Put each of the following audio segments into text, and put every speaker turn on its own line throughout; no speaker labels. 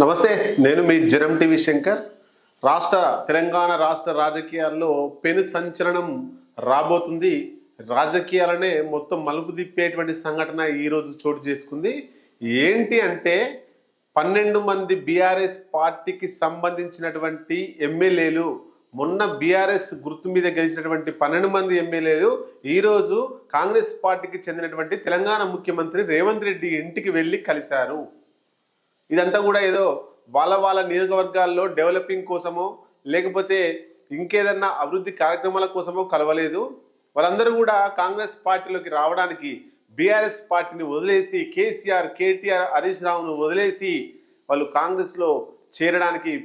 నమస్తే, నేను మీ జనం టీవీ శంకర్. తెలంగాణ రాష్ట్ర రాజకీయాల్లో పెను సంచలనం రాబోతుంది. రాజకీయాలనే మొత్తం మలుపు తిప్పేటువంటి సంఘటన ఈరోజు చోటు చేసుకుంది. ఏంటి అంటే 12 మంది బీఆర్ఎస్ పార్టీకి సంబంధించినటువంటి ఎమ్మెల్యేలు, మొన్న బీఆర్ఎస్ గుర్తు మీద గెలిచినటువంటి 12 మంది ఎమ్మెల్యేలు ఈరోజు కాంగ్రెస్ పార్టీకి చెందినటువంటి తెలంగాణ ముఖ్యమంత్రి రేవంత్ రెడ్డి ఇంటికి వెళ్ళి కలిశారు. ఇదంతా కూడా ఏదో వాళ్ళ నియోజకవర్గాల్లో డెవలపింగ్ కోసమో లేకపోతే ఇంకేదన్నా అభివృద్ధి కార్యక్రమాల కోసమో కలవలేదు. వాళ్ళందరూ కూడా కాంగ్రెస్ పార్టీలోకి రావడానికి బీఆర్ఎస్ పార్టీని వదిలేసి కేసీఆర్, కేటీఆర్, హరీష్ రావును వదిలేసి వాళ్ళు కాంగ్రెస్లో చేరడానికి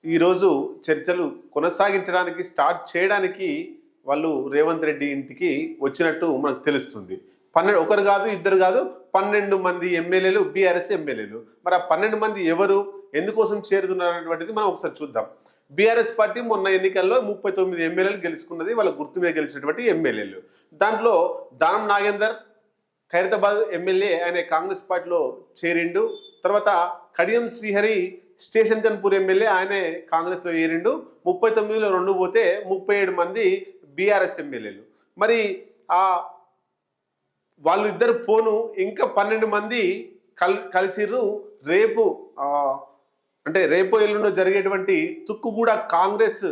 ఈరోజు చర్చలు కొనసాగించడానికి స్టార్ట్ చేయడానికి వాళ్ళు రేవంత్ రెడ్డి ఇంటికి వచ్చినట్టు మనకు తెలుస్తుంది. ఒకరు కాదు, ఇద్దరు కాదు, 12 మంది ఎమ్మెల్యేలు, బీఆర్ఎస్ ఎమ్మెల్యేలు. మరి ఆ 12 మంది ఎవరు, ఎందుకోసం చేరుతున్నారు అనేటువంటిది మనం ఒకసారి చూద్దాం. బీఆర్ఎస్ పార్టీ మొన్న ఎన్నికల్లో 39 ఎమ్మెల్యేలు గెలుచుకున్నది, వాళ్ళ గుర్తు మీద గెలిచినటువంటి ఎమ్మెల్యేలు. దాంట్లో దానం నాగేందర్ ఖైరతాబాద్ ఎమ్మెల్యే, ఆయన కాంగ్రెస్ పార్టీలో చేరిండు. తర్వాత కడియం శ్రీహరి స్టేషన్ కన్పూర్ ఎమ్మెల్యే, ఆయనే కాంగ్రెస్లో చేరిండు. 39లో 2 పోతే 37 మంది బీఆర్ఎస్ ఎమ్మెల్యేలు. మరి ఆ వాళ్ళు ఇద్దరు పోను ఇంకా 12 మంది కలిసిర్రు. రేపు అంటే రేపు ఎల్లుండో జరిగేటువంటి తుక్కుగూడ కాంగ్రెస్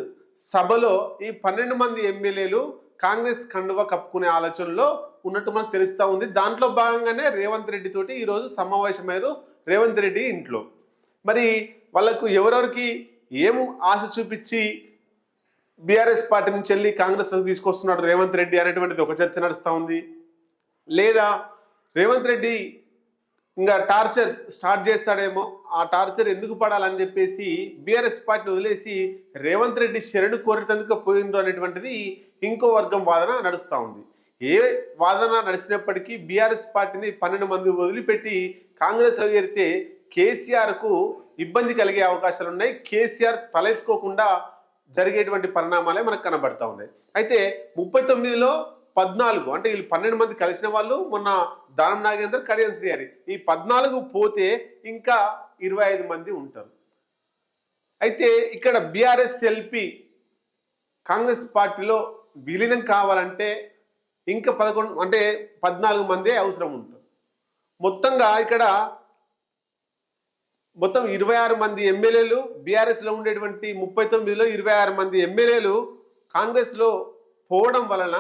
సభలో ఈ 12 మంది ఎమ్మెల్యేలు కాంగ్రెస్ కండువా కప్పుకునే ఆలోచనలో ఉన్నట్టు మనకు తెలుస్తూ ఉంది. దాంట్లో భాగంగానే రేవంత్ రెడ్డి తోటి ఈరోజు సమావేశమయ్యారు రేవంత్ రెడ్డి ఇంట్లో. మరి వాళ్ళకు ఎవరెవరికి ఏం ఆశ చూపించి బీఆర్ఎస్ పార్టీ నుంచి వెళ్ళి కాంగ్రెస్లోకి తీసుకొస్తున్నాడు రేవంత్ రెడ్డి అనేటువంటిది ఒక చర్చ నడుస్తూ ఉంది. లేదా రేవంత్ రెడ్డి ఇంకా టార్చర్ స్టార్ట్ చేస్తాడేమో, ఆ టార్చర్ ఎందుకు పడాలని చెప్పేసి బీఆర్ఎస్ పార్టీని వదిలేసి రేవంత్ రెడ్డి శరణు కోరేటందుకు పోయిండ్రు అనేటువంటిది ఇంకో వర్గం వాదన నడుస్తూ ఉంది. ఏ వాదన నడిచినప్పటికీ బీఆర్ఎస్ పార్టీని 12 మంది వదిలిపెట్టి కాంగ్రెస్లో చేరితే కేసీఆర్కు ఇబ్బంది కలిగే అవకాశాలు ఉన్నాయి. కేసీఆర్ తలెత్తుకోకుండా జరిగేటువంటి పరిణామాలే మనకు కనబడతా ఉన్నాయి. అయితే 39లో 14 అంటే వీళ్ళు 12 మంది కలిసిన వాళ్ళు మొన్న దానం నాగేందర్, కడియం శ్రీహరి, ఈ 14 పోతే ఇంకా 25 మంది ఉంటారు. అయితే ఇక్కడ బీఆర్ఎస్ ఎల్పీ కాంగ్రెస్ పార్టీలో విలీనం కావాలంటే ఇంకా 14 మందే అవసరం ఉంటారు. మొత్తంగా ఇక్కడ మొత్తం 26 మంది ఎమ్మెల్యేలు, బీఆర్ఎస్లో ఉండేటువంటి 39లో 26 మంది ఎమ్మెల్యేలు కాంగ్రెస్లో పోవడం వలన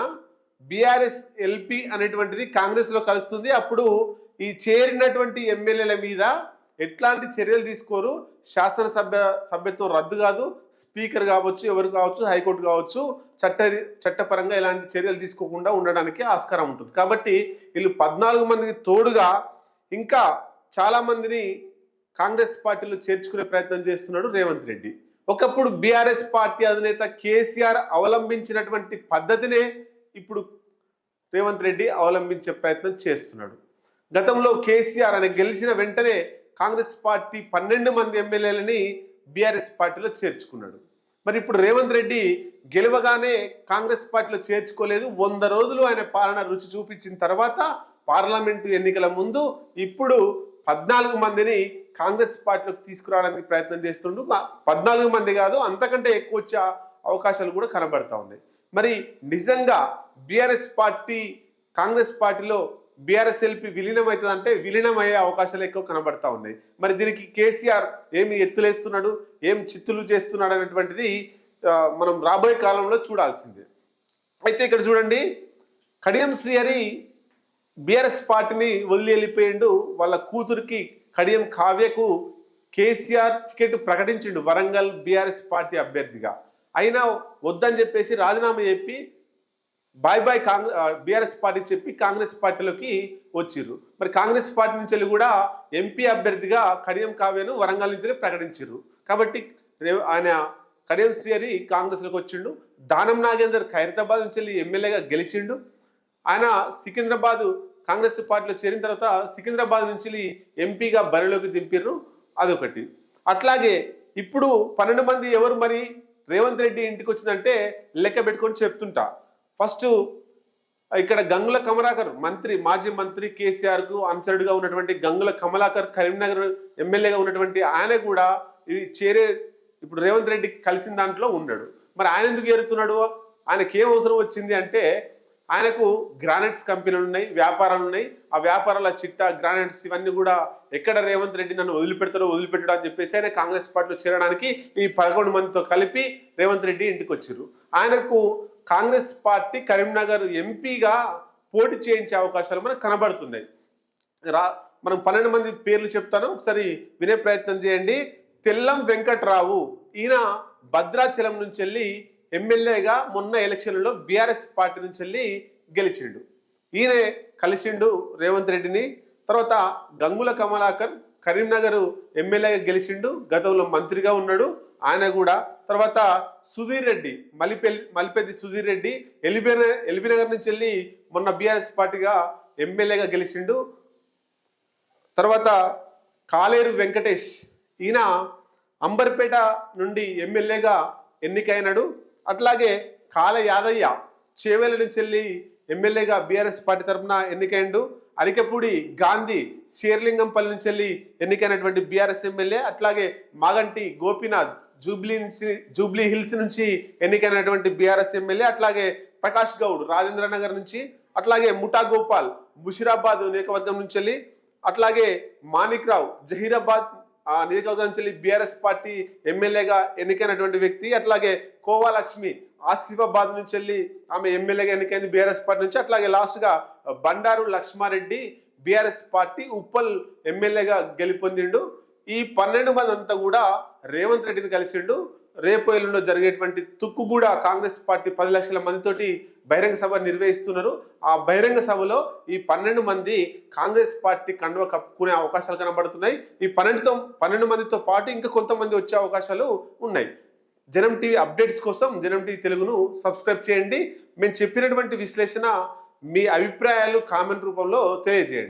బీఆర్ఎస్ ఎల్పీ అనేటువంటిది కాంగ్రెస్లో కలుస్తుంది. అప్పుడు ఈ చేరినటువంటి ఎమ్మెల్యేల మీద ఎట్లాంటి చర్యలు తీసుకోరు. సభ్యత్వం రద్దు కాదు, స్పీకర్ కావచ్చు, ఎవరు కావచ్చు, హైకోర్టు కావచ్చు, చట్టపరంగా ఎలాంటి చర్యలు తీసుకోకుండా ఉండడానికి ఆస్కారం ఉంటుంది. కాబట్టి వీళ్ళు 14 మందికి తోడుగా ఇంకా చాలా మందిని కాంగ్రెస్ పార్టీలో చేర్చుకునే ప్రయత్నం చేస్తున్నాడు రేవంత్ రెడ్డి. ఒకప్పుడు బీఆర్ఎస్ పార్టీ అధినేత కేసీఆర్ అవలంబించినటువంటి పద్ధతినే ఇప్పుడు రేవంత్ రెడ్డి అవలంబించే ప్రయత్నం చేస్తున్నాడు. గతంలో కేసీఆర్ అని గెలిచిన వెంటనే కాంగ్రెస్ పార్టీ 12 మంది ఎమ్మెల్యేలని బీఆర్ఎస్ పార్టీలో చేర్చుకున్నాడు. మరి ఇప్పుడు రేవంత్ రెడ్డి గెలవగానే కాంగ్రెస్ పార్టీలో చేర్చుకోలేదు. 100 రోజులు ఆయన పాలన రుచి చూపించిన తర్వాత పార్లమెంటు ఎన్నికల ముందు ఇప్పుడు 14 మందిని కాంగ్రెస్ పార్టీలోకి తీసుకురావడానికి ప్రయత్నం చేస్తుండు. 14 మంది కాదు, అంతకంటే ఎక్కువ వచ్చే అవకాశాలు కూడా కనబడతా ఉన్నాయి. మరి నిజంగా బీఆర్ఎస్ పార్టీ కాంగ్రెస్ పార్టీలో బీఆర్ఎస్ ఎల్పీ విలీనం అవుతుందంటే విలీనం అయ్యే అవకాశాలు ఎక్కువ కనబడతా ఉన్నాయి. మరి దీనికి కేసీఆర్ ఏమి ఎత్తులేస్తున్నాడు, ఏం చిత్తులు చేస్తున్నాడు అనేటువంటిది మనం రాబోయే కాలంలో చూడాల్సిందే. అయితే ఇక్కడ చూడండి, కడియం శ్రీహరి బీఆర్ఎస్ పార్టీని వదిలి వెళ్ళిపోయిండు. వాళ్ళ కూతురికి కడియం కావ్యకు కేసీఆర్ టికెట్ ప్రకటించిండు వరంగల్ బీఆర్ఎస్ పార్టీ అభ్యర్థిగా. అయినా వద్దని చెప్పేసి రాజీనామా చెప్పి బాయ్ బీఆర్ఎస్ పార్టీ చెప్పి కాంగ్రెస్ పార్టీలోకి వచ్చిర్రు. మరి కాంగ్రెస్ పార్టీ నుంచి కూడా ఎంపీ అభ్యర్థిగా కడియం కావ్యను వరంగల్ నుంచి ప్రకటించారు. కాబట్టి ఆయన కడియం శ్రీహరి కాంగ్రెస్లోకి వచ్చిండు. దానం నాగేందర్ ఖైరతాబాద్ నుంచి ఎమ్మెల్యేగా గెలిచిండు. ఆయన సికింద్రాబాద్ కాంగ్రెస్ పార్టీలో చేరిన తర్వాత సికింద్రాబాద్ నుంచి ఎంపీగా బరిలోకి దింపిర్రు. అదొకటి. అట్లాగే ఇప్పుడు 12 మంది ఎవరు మరి రేవంత్ రెడ్డి ఇంటికి వచ్చిందంటే లెక్క పెట్టుకొని చెప్తుంటా. ఫస్ట్ ఇక్కడ గంగుల కమలాకర్ మాజీ మంత్రి కేసీఆర్ కు అనుచరుడుగా ఉన్నటువంటి గంగుల కమలాకర్ కరీంనగర్ ఎమ్మెల్యేగా ఉన్నటువంటి ఆయన కూడా ఇవి ఇప్పుడు రేవంత్ రెడ్డి కలిసిన దాంట్లో ఉన్నాడు. మరి ఆయన ఎందుకు చేరుతున్నాడు? ఆయనకి ఏం అవసరం వచ్చింది అంటే, ఆయనకు గ్రానైట్స్ కంపెనీలు ఉన్నాయి, వ్యాపారాలు ఉన్నాయి. ఆ వ్యాపారాల చిట్టా, గ్రానైట్స్ ఇవన్నీ కూడా ఎక్కడ రేవంత్ రెడ్డి నన్ను వదిలిపెట్టడు అని చెప్పేసి ఆయన కాంగ్రెస్ పార్టీలో చేరడానికి ఈ 11 మందితో కలిపి రేవంత్ రెడ్డి ఇంటికి వచ్చారు. ఆయనకు కాంగ్రెస్ పార్టీ కరీంనగర్ ఎంపీగా పోటీ చేయించే అవకాశాలు మనకు కనబడుతున్నాయి. మనం 12 మంది పేర్లు చెప్తాను, ఒకసారి వినే ప్రయత్నం చేయండి. తెల్లం వెంకట్రావు, ఈయన భద్రాచలం నుంచి వెళ్ళి ఎమ్మెల్యేగా మొన్న ఎలక్షన్లలో బీఆర్ఎస్ పార్టీ నుంచి వెళ్ళి గెలిచిండు. ఈయనే కలిసిండు రేవంత్ రెడ్డిని. తర్వాత గంగుల కమలాకర్ కరీంనగర్ ఎమ్మెల్యేగా గెలిచిండు, గతంలో మంత్రిగా ఉన్నాడు ఆయన కూడా. తర్వాత సుధీర్ రెడ్డి, మలిపెద్ది సుధీర్ రెడ్డి ఎల్బీనగర్ నుంచి వెళ్ళి మొన్న బీఆర్ఎస్ పార్టీగా ఎమ్మెల్యేగా గెలిచిండు. తర్వాత కాలేరు వెంకటేష్, ఈయన అంబర్పేట నుండి ఎమ్మెల్యేగా ఎన్నికైనాడు. అట్లాగే కాల యాదయ్య చేవేల నుంచి వెళ్ళి ఎమ్మెల్యేగా బీఆర్ఎస్ పార్టీ తరఫున ఎన్నికైండు. అరికెపూడి గాంధీ శేర్లింగంపల్లి నుంచి వెళ్ళి ఎన్నికైనటువంటి బీఆర్ఎస్ ఎమ్మెల్యే. అట్లాగే మాగంటి గోపీనాథ్ జూబ్లీ హిల్స్ నుంచి ఎన్నికైనటువంటి బీఆర్ఎస్ ఎమ్మెల్యే. అట్లాగే ప్రకాష్ గౌడ్ రాజేంద్ర నగర్ నుంచి, అట్లాగే ముఠా గోపాల్ ముషిరాబాద్ నియోజకవర్గం నుంచి వెళ్ళి, అట్లాగే మాణిక్ రావు జహీరాబాద్ నియోజకవర్గం నుంచి వెళ్ళి బీఆర్ఎస్ పార్టీ ఎమ్మెల్యేగా ఎన్నికైనటువంటి వ్యక్తి. అట్లాగే కోవాలక్ష్మి ఆసిఫాబాద్ నుంచి వెళ్ళి ఆమె ఎమ్మెల్యేగా ఎన్నికైంది బీఆర్ఎస్ పార్టీ నుంచి. అట్లాగే లాస్ట్గా బండారు లక్ష్మారెడ్డి బీఆర్ఎస్ పార్టీ ఉప్పల్ ఎమ్మెల్యేగా గెలుపొందిండు. ఈ 12 మంది అంతా కూడా రేవంత్ రెడ్డిని కలిసిండు. రేపు ఎల్లుండో జరిగేటువంటి తుక్కుగూడ కాంగ్రెస్ పార్టీ 10 లక్షల మందితోటి బహిరంగ సభ నిర్వహిస్తున్నారు. ఆ బహిరంగ సభలో ఈ 12 మంది కాంగ్రెస్ పార్టీ కండువ కప్పుకునే అవకాశాలు కనబడుతున్నాయి. ఈ 12 మందితో పాటు ఇంకా కొంతమంది వచ్చే అవకాశాలు ఉన్నాయి. జనం టీవీ అప్డేట్స్ కోసం జనం టీవీ తెలుగును సబ్స్క్రైబ్ చేయండి. మేము చెప్పినటువంటి విశ్లేషణ మీ అభిప్రాయాలు కామెంట్ రూపంలో తెలియజేయండి.